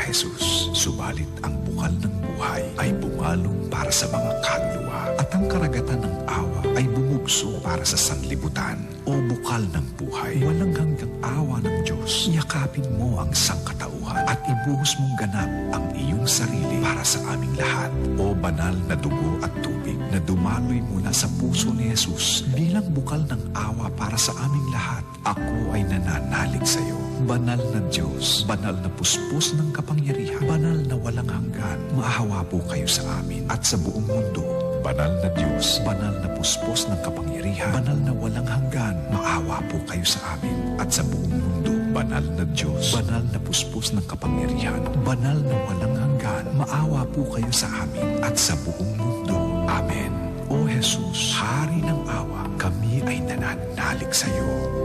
Jesus. Subalit ang bukal ng buhay ay bumalong para sa mga kaluluwa at ang karagatan ng awa ay bumugso para sa sanlibutan. O bukal ng buhay, walang hanggang awa ng Diyos, yakapin mo ang sangkatauhan at ibuhos mong ganap ang iyong sarili para sa aming lahat. O banal na dugo at tubig na dumaloy mula sa puso ni Jesus bilang bukal ng awa para sa aming lahat, ako ay nananalig sa iyo. Banal na Diyos, banal na puspos ng kapangyarihan, banal na walang hanggan, maahawa po kayo sa amin at sa buong mundo. Banal na Diyos, banal na puspos ng kapangyarihan, banal na walang hanggan, maawa po kayo sa amin at sa buong mundo. Banal na Diyos, banal na puspos ng kapangyarihan, banal na walang hanggan, maawa po kayo sa amin at sa buong mundo. Amen. O Jesus, Hari ng awa, kami ay nananalig sa iyo.